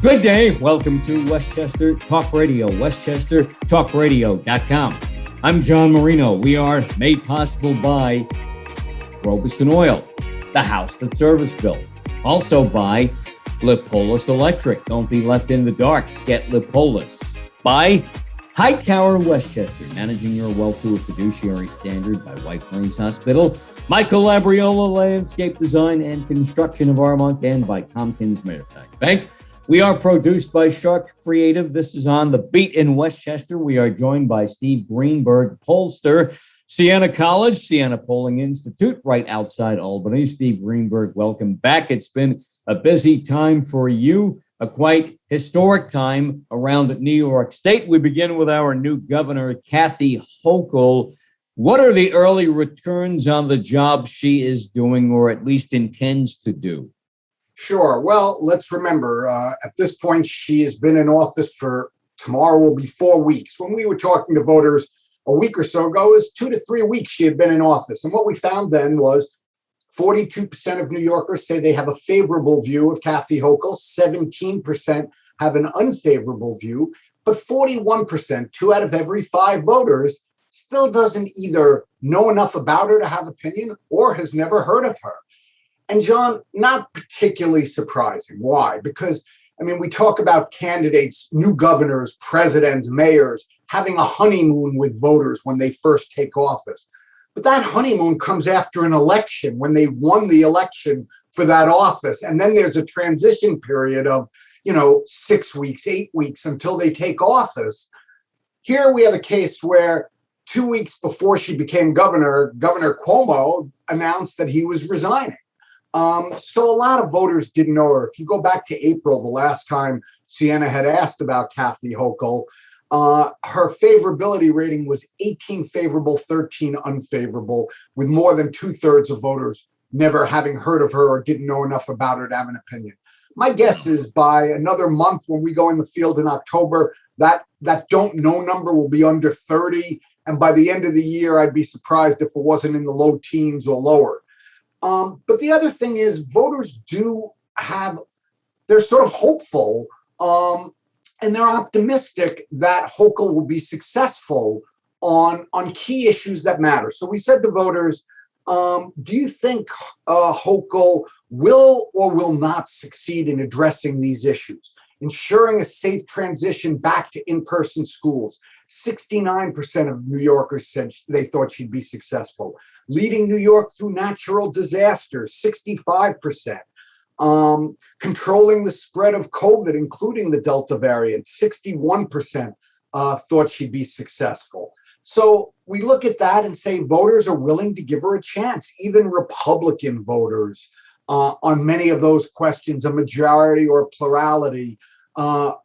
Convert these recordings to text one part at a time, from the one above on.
Good day. Welcome to Westchester Talk Radio, westchestertalkradio.com. I'm John Marino. We are made possible by Robeson Oil, the house that service built. Also by Lipolis Electric. Don't be left in the dark. Get Lipolis. By Hightower Westchester, managing your wealth to a fiduciary standard by White Plains Hospital. Michael Labriola, landscape design and construction of Armonk, and by Tompkins Maritime Bank. We are produced by Sharc Creative. This is On the Beat in Westchester. We are joined by Steve Greenberg, Pollster, Siena College, Siena Polling Institute, right outside Albany. Steve Greenberg, welcome back. It's been a busy time for you, a quite historic time around New York State. We begin with our new governor, Kathy Hochul. What are the early returns on the job she is doing, or at least intends to do? Sure. Well, let's remember, at this point, she has been in office for, tomorrow will be 4 weeks. When we were talking to voters a week or so ago, it was 2 to 3 weeks she had been in office. And what we found then was 42% of New Yorkers say they have a favorable view of Kathy Hochul, 17% have an unfavorable view, but 41%, 2 out of every 5 voters, still doesn't either know enough about her to have opinion or has never heard of her. And John, not particularly surprising. Why? Because, we talk about candidates, new governors, presidents, mayors, having a honeymoon with voters when they first take office. But that honeymoon comes after an election, when they won the election for that office. And then there's a transition period of, 6 weeks, 8 weeks until they take office. Here we have a case where 2 weeks before she became governor, Governor Cuomo announced that he was resigning. So a lot of voters didn't know her. If you go back to April, the last time Siena had asked about Kathy Hochul, her favorability rating was 18 favorable, 13 unfavorable, with more than 2/3 of voters never having heard of her or didn't know enough about her to have an opinion. My guess is by another month, when we go in the field in October, that don't know number will be under 30. And by the end of the year, I'd be surprised if it wasn't in the low teens or lower. But the other thing is, voters they're sort of hopeful, and they're optimistic that Hochul will be successful on key issues that matter. So we said to voters, do you think Hochul will or will not succeed in addressing these issues? Ensuring a safe transition back to in-person schools. 69% of New Yorkers said they thought she'd be successful. Leading New York through natural disasters, 65%. Controlling the spread of COVID, including the Delta variant, 61% thought she'd be successful. So we look at that and say voters are willing to give her a chance. Even Republican voters, on many of those questions, a majority or plurality,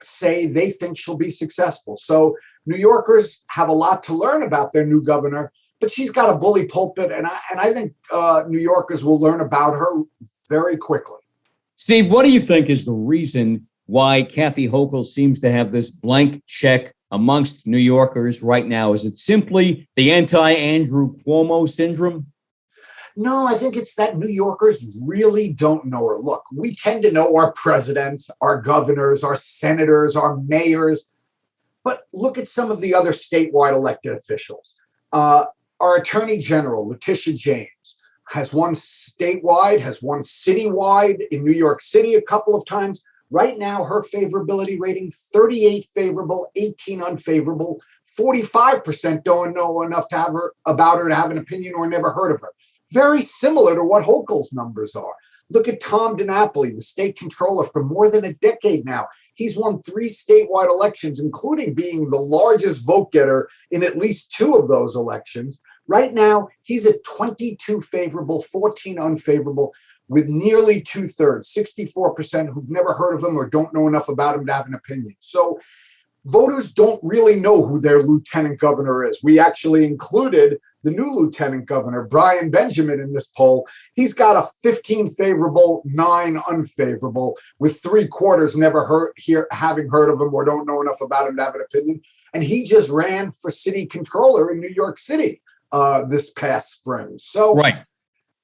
say they think she'll be successful. So New Yorkers have a lot to learn about their new governor, but she's got a bully pulpit, and I think New Yorkers will learn about her very quickly. Steve, what do you think is the reason why Kathy Hochul seems to have this blank check amongst New Yorkers right now? Is it simply the anti-Andrew Cuomo syndrome? No, I think it's that New Yorkers really don't know her. Look, we tend to know our presidents, our governors, our senators, our mayors, but look at some of the other statewide elected officials. Our Attorney General, Letitia James, has won statewide, has won citywide in New York City a couple of times. Right now, her favorability rating, 38 favorable, 18 unfavorable, 45% don't know enough about her to have an opinion or never heard of her. Very similar to what Hochul's numbers are. Look at Tom DiNapoli, the state controller for more than a decade now. He's won 3 statewide elections, including being the largest vote getter in at least 2 of those elections. Right now, he's at 22 favorable, 14 unfavorable, with nearly 2/3, 64% who've never heard of him or don't know enough about him to have an opinion. So voters don't really know who their lieutenant governor is. We actually included the new lieutenant governor, Brian Benjamin, in this poll. He's got a 15 favorable, 9 unfavorable, with 3/4 never having heard of him or don't know enough about him to have an opinion. And he just ran for city controller in New York City this past spring. So right.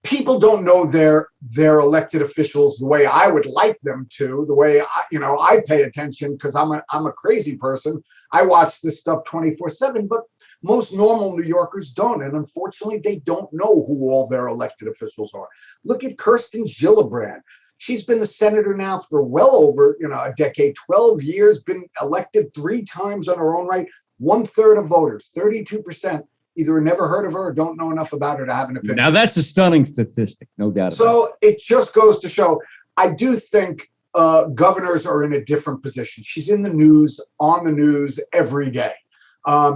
people don't know their elected officials the way I would like them to, the way I pay attention because I'm a crazy person. I watch this stuff 24/7, but most normal New Yorkers don't, and unfortunately, they don't know who all their elected officials are. Look at Kirsten Gillibrand. She's been the senator now for well over a decade, 12 years, been elected 3 times on her own right. 1/3 of voters, 32%, either never heard of her or don't know enough about her to have an opinion. Now, that's a stunning statistic, no doubt about it. So it just goes to show, I do think governors are in a different position. She's in the news, on the news every day,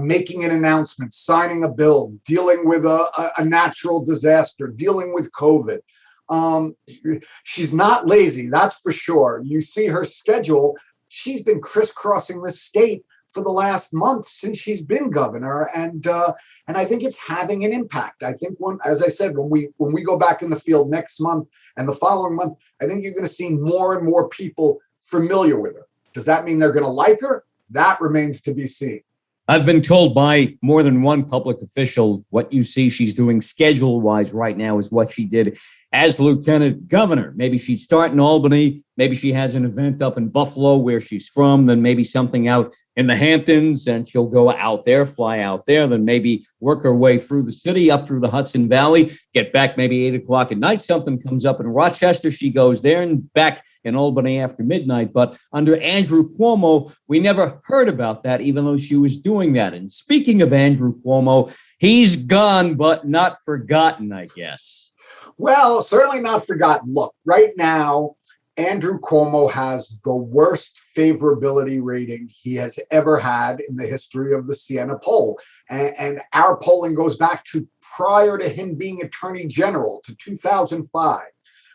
making an announcement, signing a bill, dealing with a natural disaster, dealing with COVID. She's not lazy, that's for sure. You see her schedule. She's been crisscrossing the state for the last month since she's been governor, and I think it's having an impact. I think as I said, when we go back in the field next month and the following month, I think you're going to see more and more people familiar with her. Does that mean they're going to like her? That remains to be seen. I've been told by more than one public official what you see she's doing schedule-wise right now is what she did as lieutenant governor. Maybe she'd start in Albany. Maybe she has an event up in Buffalo where she's from, then maybe something out in the Hamptons, and she'll go out there, fly out there, then maybe work her way through the city, up through the Hudson Valley, get back maybe 8 o'clock at night. Something comes up in Rochester, she goes there, and back in Albany after midnight. But under Andrew Cuomo, we never heard about that, even though she was doing that. And speaking of Andrew Cuomo, he's gone, but not forgotten, I guess. Well, certainly not forgotten. Look, right now, Andrew Cuomo has the worst favorability rating he has ever had in the history of the Siena poll. And our polling goes back to prior to him being attorney general, to 2005.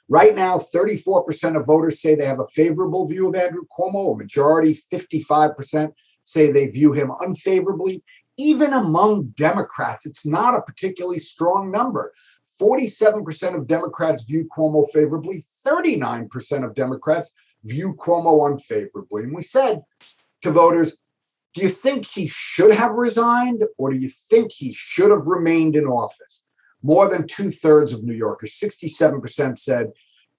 Right now, 34% of voters say they have a favorable view of Andrew Cuomo. A majority, 55%, say they view him unfavorably. Even among Democrats, it's not a particularly strong number. 47% of Democrats view Cuomo favorably. 39% of Democrats view Cuomo unfavorably. And we said to voters, do you think he should have resigned, or do you think he should have remained in office? More than 2/3 of New Yorkers, 67%, said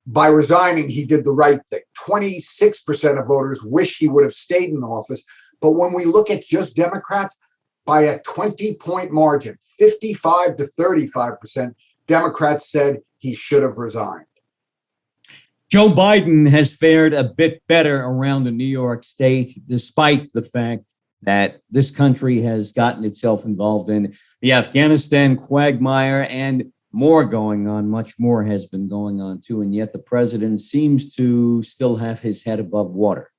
by resigning, he did the right thing. 26% of voters wish he would have stayed in office. But when we look at just Democrats, by a 20-point margin, 55 to 35%, Democrats said he should have resigned. Joe Biden has fared a bit better around the New York state, despite the fact that this country has gotten itself involved in the Afghanistan quagmire and more going on. Much more has been going on, too. And yet the president seems to still have his head above water.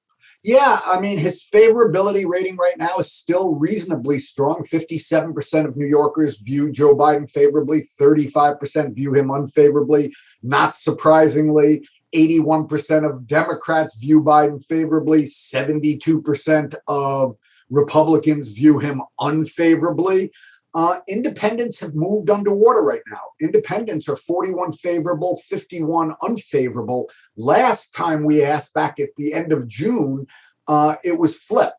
Yeah, I mean, his favorability rating right now is still reasonably strong. 57% of New Yorkers view Joe Biden favorably. 35% view him unfavorably. Not surprisingly, 81% of Democrats view Biden favorably. 72% of Republicans view him unfavorably. Independents have moved underwater right now. Independents are 41 favorable, 51 unfavorable. Last time we asked, back at the end of June, it was flipped.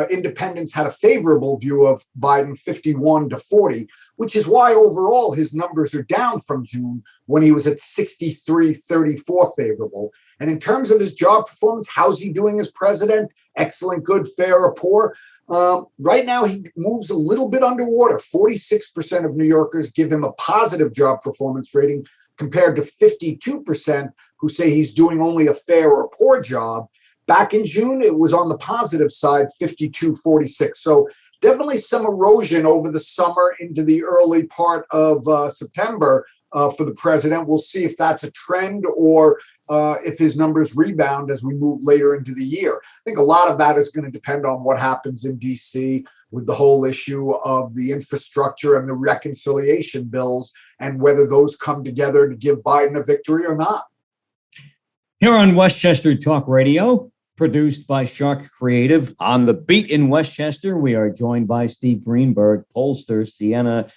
Independents had a favorable view of Biden, 51 to 40, which is why overall his numbers are down from June when he was at 63-34 favorable. And in terms of his job performance, how's he doing as president? Excellent, good, fair, or poor? Right now, he moves a little bit underwater. 46% of New Yorkers give him a positive job performance rating compared to 52% who say he's doing only a fair or poor job. Back in June, it was on the positive side, 52-46. So definitely some erosion over the summer into the early part of September for the president. We'll see if that's a trend or if his numbers rebound as we move later into the year. I think a lot of that is going to depend on what happens in D.C. with the whole issue of the infrastructure and the reconciliation bills and whether those come together to give Biden a victory or not. Here on Westchester Talk Radio, produced by Sharc Creative. On the beat in Westchester, we are joined by Steve Greenberg, Pollster, Siena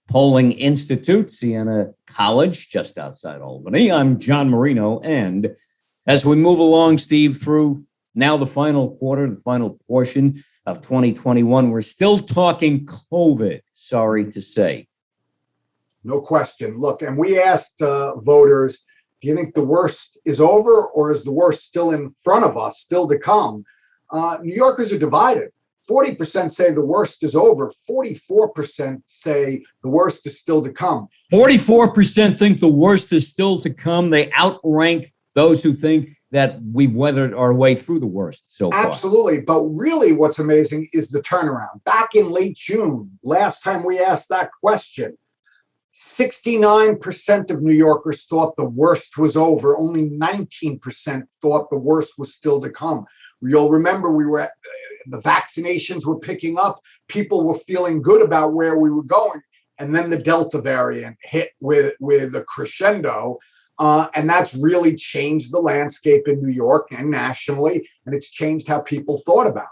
Polling Institute, Siena College, just outside Albany. I'm John Marino, and as we move along, Steve, through now the final quarter, the final portion of 2021, we're still talking COVID, sorry to say. No question. Look, and we asked voters, do you think the worst is over, or is the worst still in front of us, still to come? New Yorkers are divided. 40% say the worst is over. 44% say the worst is still to come. 44% think the worst is still to come. They outrank those who think that we've weathered our way through the worst so far. Absolutely. But really what's amazing is the turnaround. Back in late June, last time we asked that question, 69% of New Yorkers thought the worst was over. Only 19% thought the worst was still to come. You'll remember the vaccinations were picking up. People were feeling good about where we were going. And then the Delta variant hit with a crescendo. And that's really changed the landscape in New York and nationally. And it's changed how people thought about it.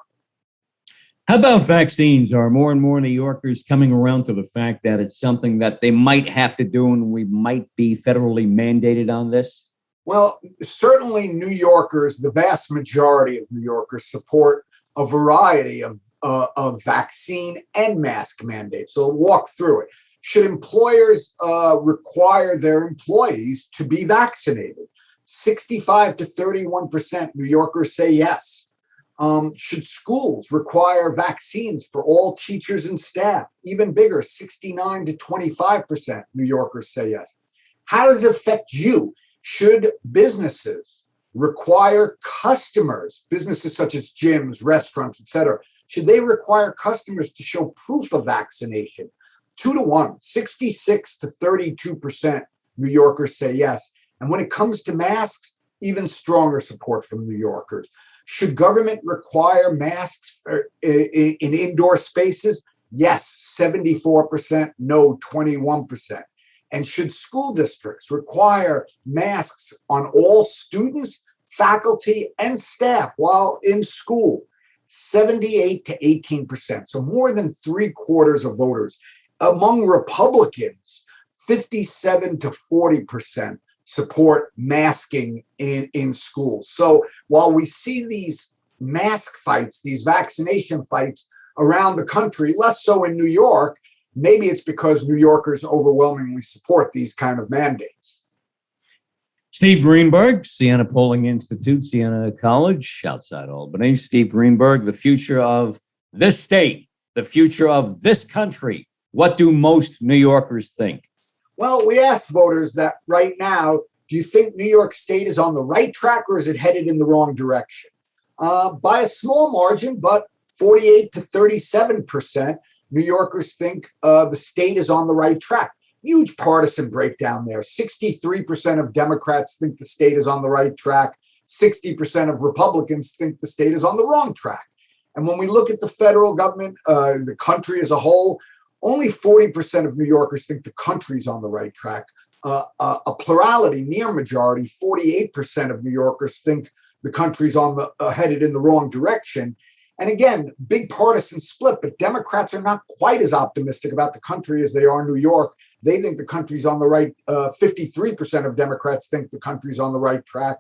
How about vaccines? Are more and more New Yorkers coming around to the fact that it's something that they might have to do and we might be federally mandated on this? Well, certainly New Yorkers, the vast majority of New Yorkers support a variety of vaccine and mask mandates. So walk through it. Should employers require their employees to be vaccinated? 65 to 31% New Yorkers say yes. Should schools require vaccines for all teachers and staff? Even bigger, 69 to 25% New Yorkers say yes. How does it affect you? Should businesses require customers, businesses such as gyms, restaurants, etc., should they require customers to show proof of vaccination? 2-1, 66 to 32% New Yorkers say yes. And when it comes to masks, even stronger support from New Yorkers. Should government require masks in indoor spaces? Yes, 74%, no, 21%. And should school districts require masks on all students, faculty, and staff while in school? 78 to 18%. So more than 3/4 of voters. Among Republicans, 57 to 40% support masking in schools. So while we see these mask fights, these vaccination fights around the country, less so in New York, maybe it's because New Yorkers overwhelmingly support these kind of mandates. Steve Greenberg, Siena Polling Institute, Siena College, outside Albany. Steve Greenberg, the future of this state, the future of this country. What do most New Yorkers think? Well, we asked voters that right now, do you think New York State is on the right track or is it headed in the wrong direction? By a small margin, but 48 to 37%, New Yorkers think the state is on the right track. Huge partisan breakdown there. 63% of Democrats think the state is on the right track. 60% of Republicans think the state is on the wrong track. And when we look at the federal government, the country as a whole, only 40% of New Yorkers think the country's on the right track. A plurality, near majority, 48% of New Yorkers think the country's headed in the wrong direction. And again, big partisan split, but Democrats are not quite as optimistic about the country as they are New York. They think the country's on the right. 53% of Democrats think the country's on the right track,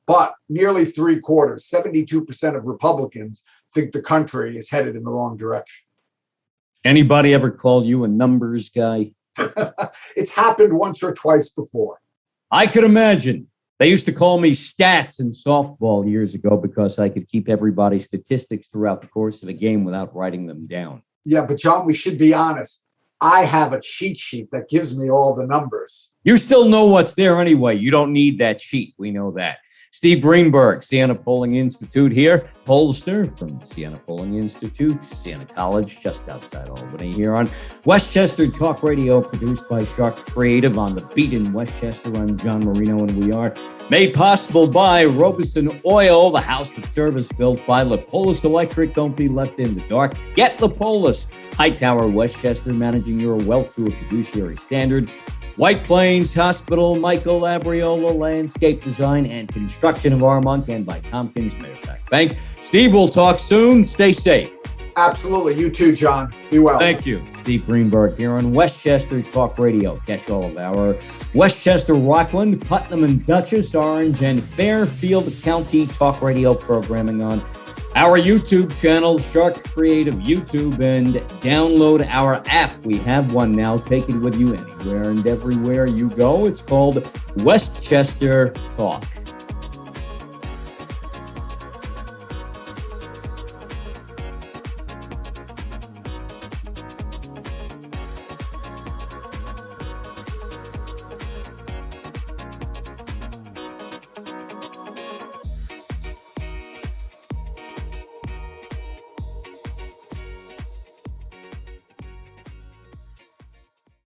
but nearly 3/4, 72% of Republicans think the country is headed in the wrong direction. Anybody ever called you a numbers guy? It's happened once or twice before. I could imagine. They used to call me stats in softball years ago because I could keep everybody's statistics throughout the course of the game without writing them down. Yeah, but John, we should be honest. I have a cheat sheet that gives me all the numbers. You still know what's there anyway. You don't need that sheet. We know that. Steve Greenberg, Siena Polling Institute here. Pollster from Siena Polling Institute, Siena College, just outside Albany here on Westchester Talk Radio, produced by Sharc Creative on the beat in Westchester. I'm John Marino, and we are made possible by Robeson Oil, the house with service built by Pollster Electric. Don't be left in the dark. Get Pollster. Hightower, Westchester, managing your wealth through a fiduciary standard. White Plains Hospital, Michael Labriola, landscape design and construction of Armonk, and by Tompkins Mayorpac Bank. Steve, we'll talk soon. Stay safe. Absolutely. You too, John. Be well. Thank you. Steve Greenberg here on Westchester Talk Radio. Catch all of our Westchester, Rockland, Putnam and Dutchess, Orange, and Fairfield County Talk Radio programming on Our YouTube channel, Sharc Creative YouTube, and download our app. We have one now. Take it with you anywhere and everywhere you go. It's called Westchester Talk.